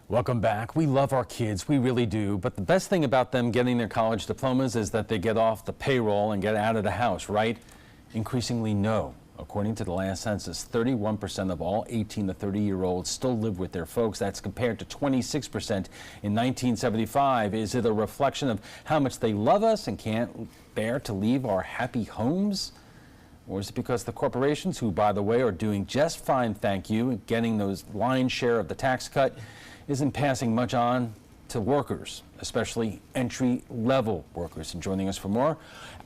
Welcome back. We love our kids, we really do, but the best thing about them getting their college diplomas is that they get off the payroll and get out of the house, right? Increasingly, no. According to the last census, 31% of all 18 to 30-year-olds still live with their folks. That's compared to 26% in 1975. Is it a reflection of how much they love us and can't bear to leave our happy homes? Or is it because the corporations, who, by the way, are doing just fine, thank you, getting those lion's share of the tax cut, isn't passing much on to workers, especially entry-level workers? And joining us for more,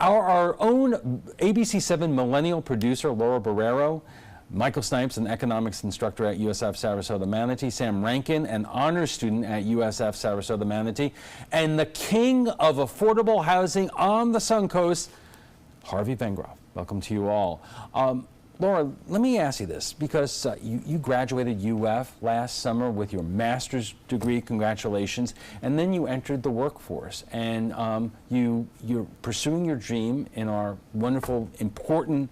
our own ABC7 millennial producer, Laura Barrero, Michael Snipes, an economics instructor at USF Sarasota Manatee, Sam Rankin, an honors student at USF Sarasota Manatee, and the king of affordable housing on the Sun Coast, Harvey Van Groff. Welcome to you all. Laura, let me ask you this, because you graduated UF last summer with your master's degree, congratulations, and then you entered the workforce, and you're pursuing your dream in our wonderful, important,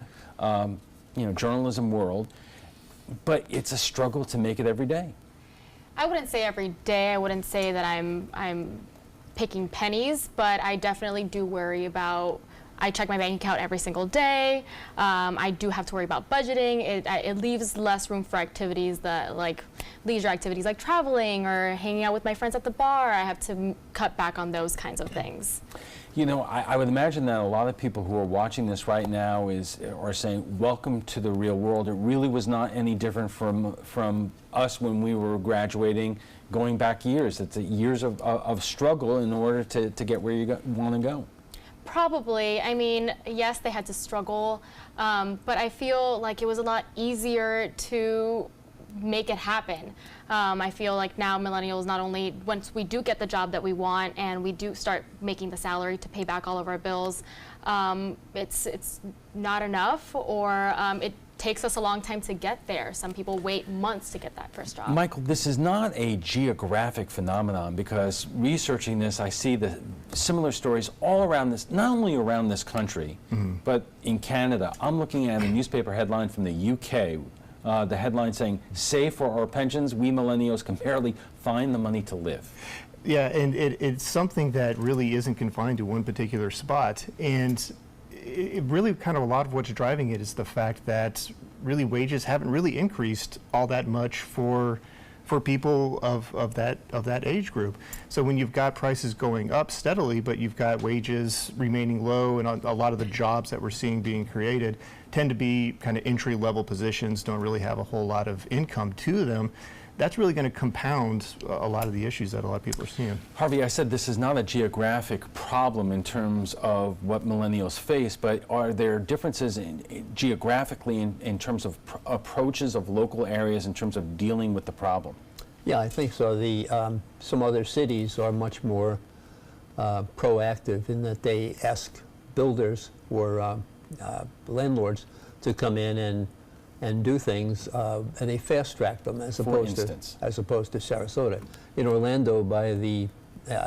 journalism world, but it's a struggle to make it every day. I wouldn't say every day. I wouldn't say that I'm picking pennies, but I definitely do worry about. I check my bank account every single day. I do have to worry about budgeting. It leaves less room for activities like leisure activities like traveling or hanging out with my friends at the bar. I have to cut back on those kinds of things. You know, I would imagine that a lot of people who are watching this right now are saying, welcome to the real world. It really was not any different from us when we were graduating, going back years. It's years of struggle in order to get where you want to go. Probably. I mean, yes, they had to struggle, but I feel like it was a lot easier to make it happen. I feel like now millennials, not only once we do get the job that we want and we do start making the salary to pay back all of our bills, it's not enough, or it takes us a long time to get there. Some people wait months to get that first job. Michael, this is not a geographic phenomenon, because researching this, I see the similar stories all around this, not only around this country, but in Canada. I'm looking at a newspaper headline from the UK, the headline saying, "Save for our pensions, we millennials can barely find the money to live." Yeah, and it's something that really isn't confined to one particular spot. And it really kind of a lot of what's driving it is the fact that really wages haven't really increased all that much for people of that age group. So when you've got prices going up steadily, but you've got wages remaining low, and a lot of the jobs that we're seeing being created tend to be kind of entry-level positions, don't really have a whole lot of income to them, that's really going to compound a lot of the issues that a lot of people are seeing. Harvey, I said this is not a geographic problem in terms of what millennials face, but are there differences geographically in terms of approaches of local areas in terms of dealing with the problem? Yeah, I think so. Some other cities are much more proactive in that they ask builders or landlords to come in and do things, and they fast-track them as opposed to Sarasota. In Orlando, by the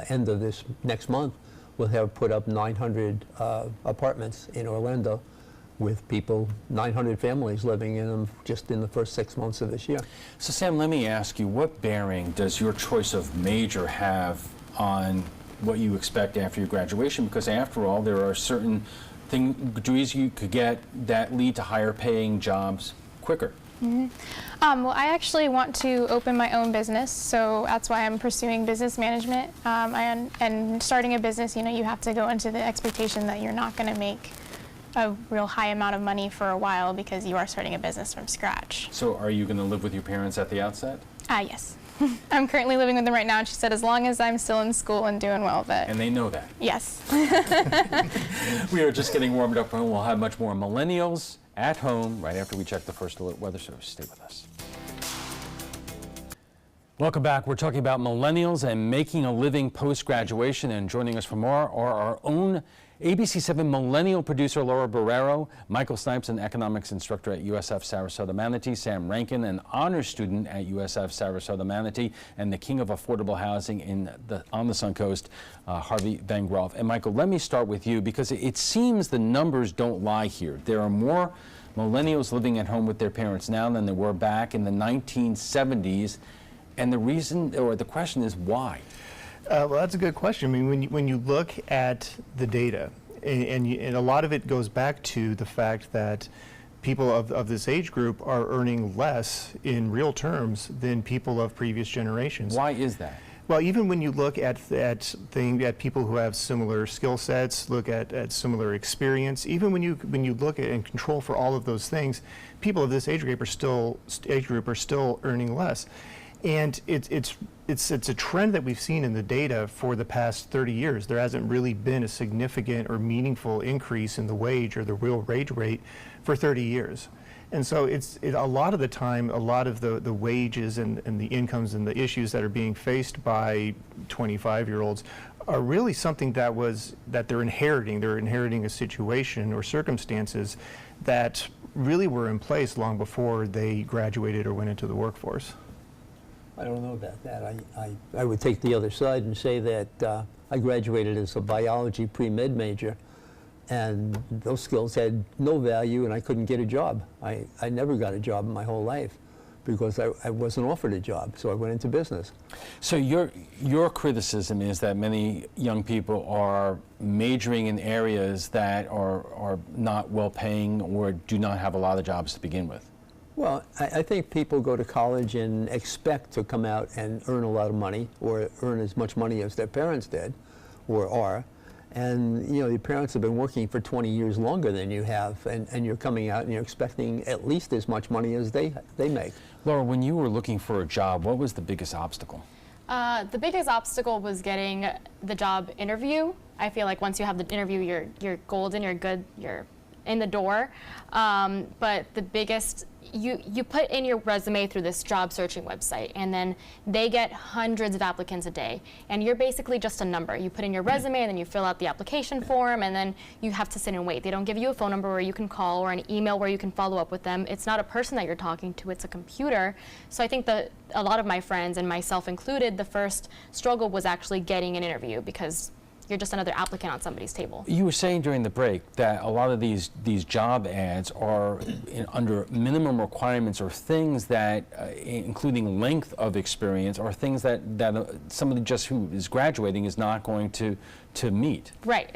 end of this next month, we'll have put up 900 apartments in Orlando with 900 families living in them just in the first 6 months of this year. So Sam, let me ask you, what bearing does your choice of major have on what you expect after your graduation? Because after all, there are certain degrees you could get that lead to higher paying jobs quicker. Well, I actually want to open my own business, so that's why I'm pursuing business management. And starting a business, you have to go into the expectation that you're not going to make a real high amount of money for a while because you are starting a business from scratch. So are you going to live with your parents at the outset? Yes. I'm currently living with them right now, and she said as long as I'm still in school and doing well, but... And they know that? Yes. We are just getting warmed up, and we'll have much more millennials at home right after we check the first alert weather service. Stay with us. Welcome back. We're talking about millennials and making a living post-graduation, and joining us for more are our own ABC7 millennial producer Laura Barrero, Michael Snipes, an economics instructor at USF Sarasota Manatee, Sam Rankin, an honors student at USF Sarasota Manatee, and the king of affordable housing on the Sun Coast, Harvey Van Groff. And Michael, let me start with you, because it seems the numbers don't lie here. There are more millennials living at home with their parents now than there were back in the 1970s. And the reason, or the question is why? Well, that's a good question. I mean, when you look at the data, and a lot of it goes back to the fact that people of this age group are earning less in real terms than people of previous generations. Why is that? Well, even when you look at people who have similar skill sets, look at similar experience, even when you look at and control for all of those things, people of this age group are still earning less. And it's a trend that we've seen in the data for the past 30 years. There hasn't really been a significant or meaningful increase in the wage or the real wage rate for 30 years. And so a lot of the time, a lot of the wages and the incomes and the issues that are being faced by 25-year-olds are really something that they're inheriting. They're inheriting a situation or circumstances that really were in place long before they graduated or went into the workforce. I don't know about that. I would take the other side and say that I graduated as a biology pre-med major, and those skills had no value, and I couldn't get a job. I never got a job in my whole life because I wasn't offered a job, so I went into business. So your criticism is that many young people are majoring in areas that are not well-paying or do not have a lot of jobs to begin with. Well, I think people go to college and expect to come out and earn a lot of money or earn as much money as their parents did or are. And, you know, your parents have been working for 20 years longer than you have, and you're coming out and you're expecting at least as much money as they make. Laura, when you were looking for a job, what was the biggest obstacle? The biggest obstacle was getting the job interview. I feel like once you have the interview, you're golden, you're good, you're in the door. But the biggest, you put in your resume through this job searching website, and then they get hundreds of applicants a day, and you're basically just a number. You put in your resume, and then you fill out the application form, and then you have to sit and wait. They don't give you a phone number where you can call or an email where you can follow up with them. It's not a person that you're talking to, it's a computer. So I think that a lot of my friends, and myself included, the first struggle was actually getting an interview because you're just another applicant on somebody's table. You were saying during the break that a lot of these job ads are under minimum requirements or things that, including length of experience, or things that somebody just who is graduating is not going to meet. Right.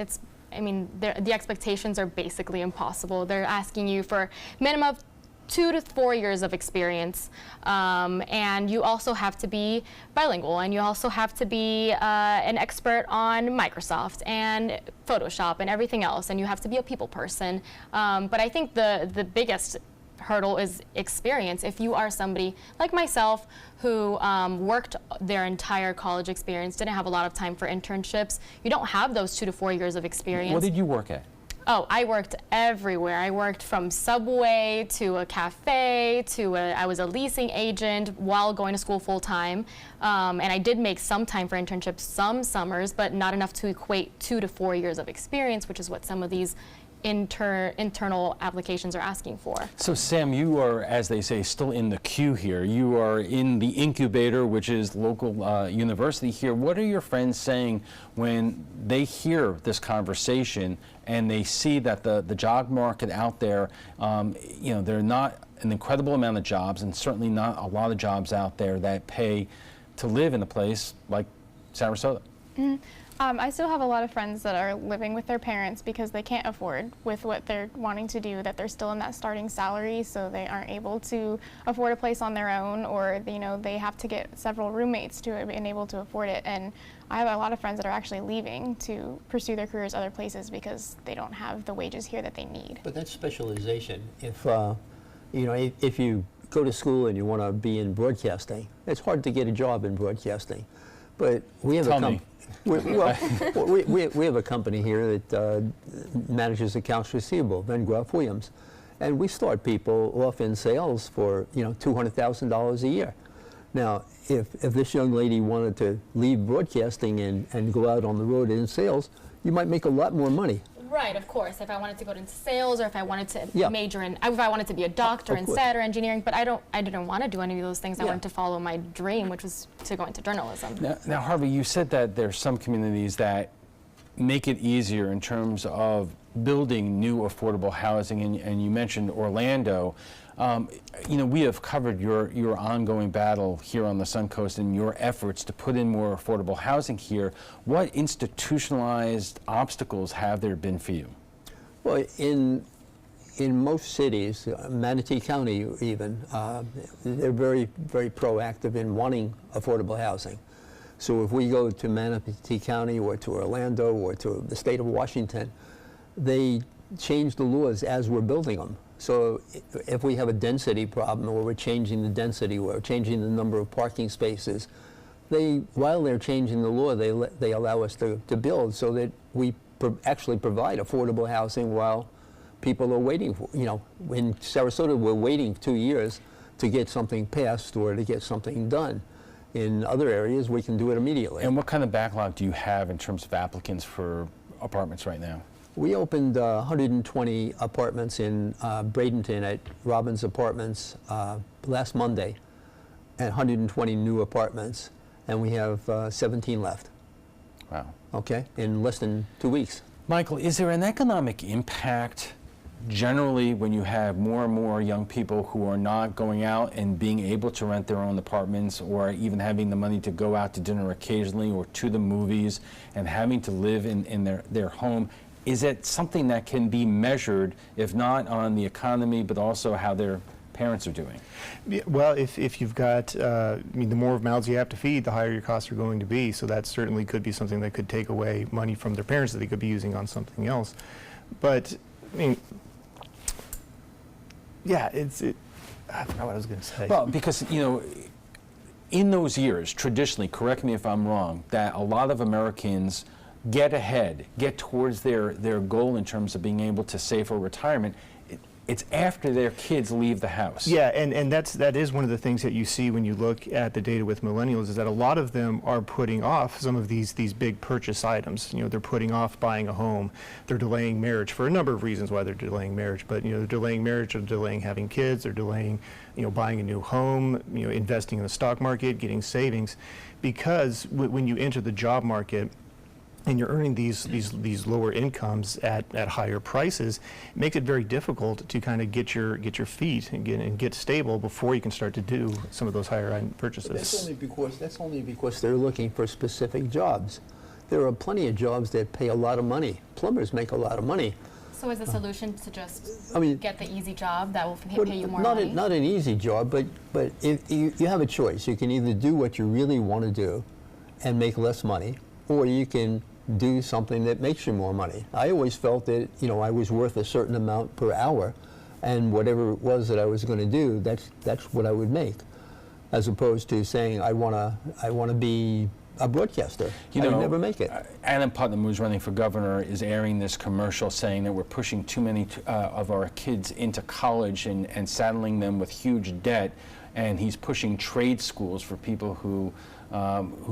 I mean, the expectations are basically impossible. They're asking you for minimum of 2 to 4 years of experience, and you also have to be bilingual, and you also have to be an expert on Microsoft and Photoshop and everything else, and you have to be a people person. But I think the biggest hurdle is experience. If you are somebody like myself who worked their entire college experience, didn't have a lot of time for internships, you don't have those 2 to 4 years of experience. What did you work at? Oh, I worked everywhere. I worked from Subway to a cafe to I was a leasing agent while going to school full time. And I did make some time for internships some summers, but not enough to equate 2 to 4 years of experience, which is what some of these internal applications are asking for. So Sam, you are, as they say, still in the queue here. You are in the incubator, which is local university here. What are your friends saying when they hear this conversation and they see that the job market out there, you know, there are not an incredible amount of jobs, and certainly not a lot of jobs out there that pay to live in a place like Sarasota? Mm-hmm. I still have a lot of friends that are living with their parents because they can't afford with what they're wanting to do, that they're still in that starting salary, so they aren't able to afford a place on their own, or you know, they have to get several roommates to be able to afford it. And I have a lot of friends that are actually leaving to pursue their careers other places because they don't have the wages here that they need. But that's specialization. If you know, if you go to school and you want to be in broadcasting, it's hard to get a job in broadcasting. But we have we have a company here that manages accounts receivable, Van Graff Williams, and we start people off in sales for, you know, $200,000 a year. Now, if this young lady wanted to leave broadcasting and go out on the road in sales, you might make a lot more money. Right, of course. If I wanted to go into sales, or if I wanted to major in, if I wanted to be a doctor instead, or engineering, but I didn't want to do any of those things. I wanted to follow my dream, which was to go into journalism. Now, Harvey, you said that there's some communities that make it easier in terms of building new affordable housing, and you mentioned Orlando. You know, we have covered your ongoing battle here on the Suncoast and your efforts to put in more affordable housing here. What institutionalized obstacles have there been for you? Well, in most cities, Manatee County even, they're very, very proactive in wanting affordable housing. So if we go to Manatee County or to Orlando or to the state of Washington, they change the laws as we're building them. So if we have a density problem, or we're changing the density, or changing the number of parking spaces, while they're changing the law, they allow us to build so that we actually provide affordable housing while people are waiting for. You know, in Sarasota, we're waiting 2 years to get something passed or to get something done. In other areas, we can do it immediately. And what kind of backlog do you have in terms of applicants for apartments right now? We opened 120 apartments in Bradenton at Robbins Apartments last Monday, and 120 new apartments, and we have 17 left. Wow. Okay, in less than 2 weeks. Michael, is there an economic impact generally when you have more and more young people who are not going out and being able to rent their own apartments, or even having the money to go out to dinner occasionally or to the movies, and having to live in their home? Is it something that can be measured, if not on the economy, but also how their parents are doing? Yeah, well, if you've got, I mean, the more mouths you have to feed, the higher your costs are going to be. So that certainly could be something that could take away money from their parents that they could be using on something else. But, I mean, yeah, I forgot what I was going to say. Well, because, you know, in those years, traditionally, correct me if I'm wrong, that a lot of Americans get ahead, get towards their goal in terms of being able to save for retirement. It's after their kids leave the house. Yeah, and that is one of the things that you see when you look at the data with millennials, is that a lot of them are putting off some of these big purchase items. You know, they're putting off buying a home. They're delaying marriage for a number of reasons why they're delaying marriage. But, you know, they're delaying marriage, they're delaying having kids, they're delaying, you know, buying a new home, you know, investing in the stock market, getting savings. Because when you enter the job market, and you're earning these lower incomes at higher prices, it makes it very difficult to kind of get your feet and get stable before you can start to do some of those higher end purchases. That's only because they're looking for specific jobs. There are plenty of jobs that pay a lot of money. Plumbers make a lot of money. So is the solution to just get the easy job that will pay you more money? Not an easy job, but if you have a choice. You can either do what you really want to do and make less money, or you can do something that makes you more money. I always felt that, you know, I was worth a certain amount per hour, and whatever it was that I was going to do, that's what I would make, as opposed to saying I want to be a broadcaster. You I know, would never make it. Adam Putnam, who's running for governor, is airing this commercial saying that we're pushing too many of our kids into college and saddling them with huge debt, and he's pushing trade schools for people who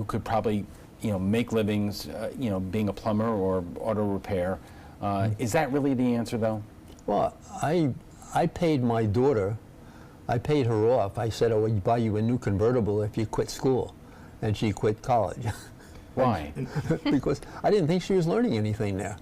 could probably, you know, make livings, you know, being a plumber or auto repair. Is that really the answer, though? Well, I paid my daughter, I paid her off. I said I would buy you a new convertible if you quit school, and she quit college. Why? Because I didn't think she was learning anything there.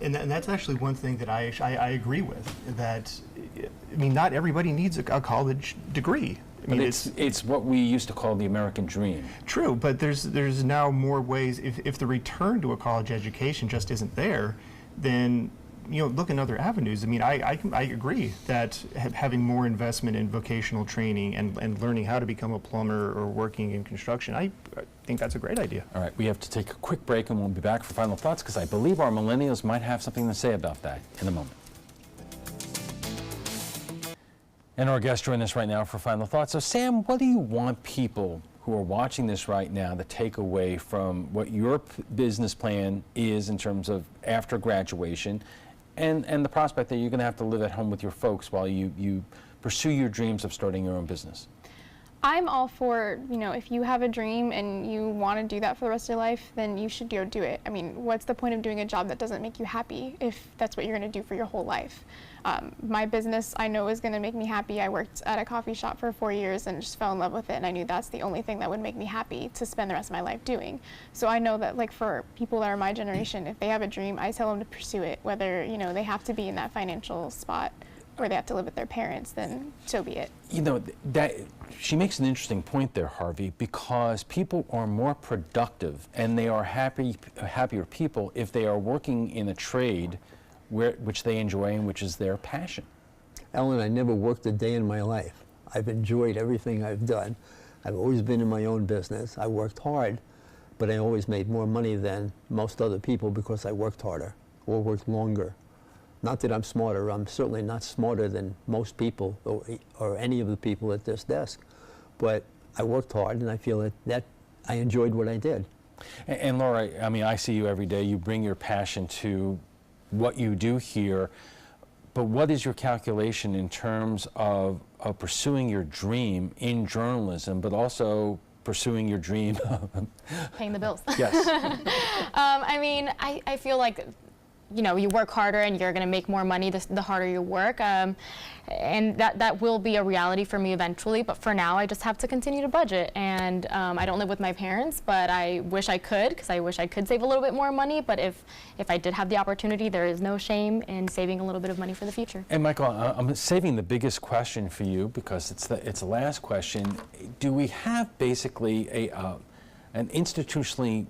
And that's actually one thing that I agree with. That, I mean, not everybody needs a college degree. I mean, but it's what we used to call the American dream. True, but there's now more ways. If the return to a college education just isn't there, then, you know, look in other avenues. I mean, I agree that having more investment in vocational training and learning how to become a plumber or working in construction, I think that's a great idea. All right, we have to take a quick break, and we'll be back for final thoughts, because I believe our millennials might have something to say about that in a moment. And our guests join us right now for final thoughts. So, Sam, what do you want people who are watching this right now to take away from what your business plan is in terms of after graduation, and the prospect that you're going to have to live at home with your folks while you pursue your dreams of starting your own business? I'm all for, if you have a dream and you want to do that for the rest of your life, then you should go do it. I mean, what's the point of doing a job that doesn't make you happy if that's what you're going to do for your whole life? My business, I know, is going to make me happy. I worked at a coffee shop for 4 years and just fell in love with it, and I knew that's the only thing that would make me happy to spend the rest of my life doing. So I know that, like, for people that are my generation, if they have a dream, I tell them to pursue it, whether, they have to be in that financial spot or they have to live with their parents, then so be it. That she makes an interesting point there, Harvey, because people are more productive and they are happier people if they are working in a trade which they enjoy and which is their passion. Ellen, I never worked a day in my life. I've enjoyed everything I've done. I've always been in my own business. I worked hard, but I always made more money than most other people because I worked harder or worked longer. Not that I'm smarter. I'm certainly not smarter than most people or any of the people at this desk. But I worked hard, and I feel that I enjoyed what I did. And Laura, I mean, I see you every day. You bring your passion to what you do here. But what is your calculation in terms of pursuing your dream in journalism, but also pursuing your dream of Paying the bills. Yes. I mean, I feel like, you work harder and you're going to make more money the harder you work. And that will be a reality for me eventually. But for now, I just have to continue to budget. And I don't live with my parents, but I wish I could, because I wish I could save a little bit more money. But if I did have the opportunity, there is no shame in saving a little bit of money for the future. And Michael, I'm saving the biggest question for you because it's the last question. Do we have basically an institutionally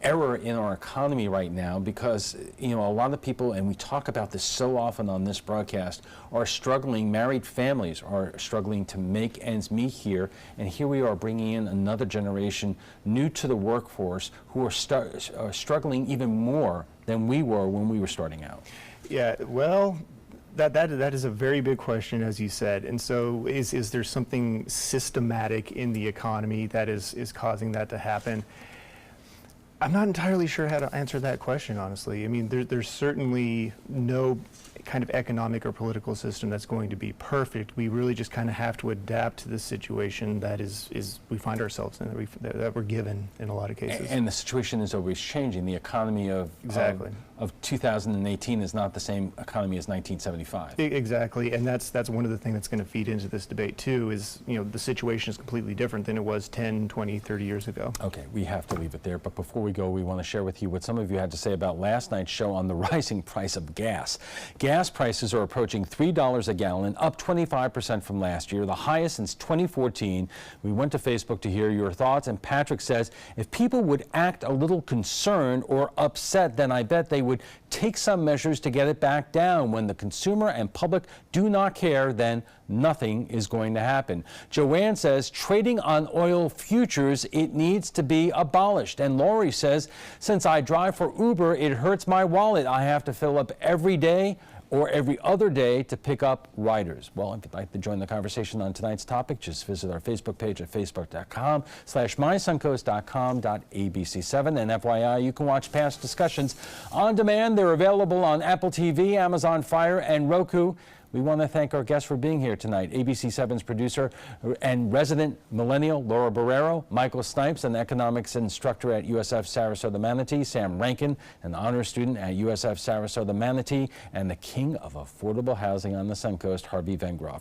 error in our economy right now? Because a lot of people, and we talk about this so often on this broadcast, are struggling. Married families are struggling to make ends meet here, and here we are bringing in another generation new to the workforce who are struggling even more than we were when we were starting out. Yeah, well, that is a very big question, as you said. And so is there something systematic in the economy that is causing that to happen? I'm not entirely sure how to answer that question, honestly. I mean, there's certainly no kind of economic or political system that's going to be perfect. We really just kind of have to adapt to the situation that we find ourselves in, that we're given in a lot of cases. And the situation is always changing. The economy of 2018 is not the same economy as 1975. Exactly, and that's one of the things that's going to feed into this debate too, is the situation is completely different than it was 10, 20, 30 years ago. Okay, we have to leave it there, but before we go, we want to share with you what some of you had to say about last night's show on the rising price of gas. Gas prices are approaching $3 a gallon, up 25% from last year, the highest since 2014. We went to Facebook to hear your thoughts, and Patrick says, if people would act a little concerned or upset, then I bet they would take some measures to get it back down. When the consumer and public do not care, then nothing is going to happen. Joanne says, trading on oil futures, it needs to be abolished. And Lori says, since I drive for Uber, it hurts my wallet. I have to fill up every day or every other day to pick up riders. Well, if you'd like to join the conversation on tonight's topic, just visit our Facebook page at facebook.com/mysuncoast.com.abc7. And FYI, you can watch past discussions on demand. They're available on Apple TV, Amazon Fire, and Roku. We want to thank our guests for being here tonight. ABC7's producer and resident millennial Laura Barrero, Michael Snipes, an economics instructor at USF Sarasota Manatee, Sam Rankin, an honors student at USF Sarasota Manatee, and the king of affordable housing on the Suncoast, Harvey Vengroff.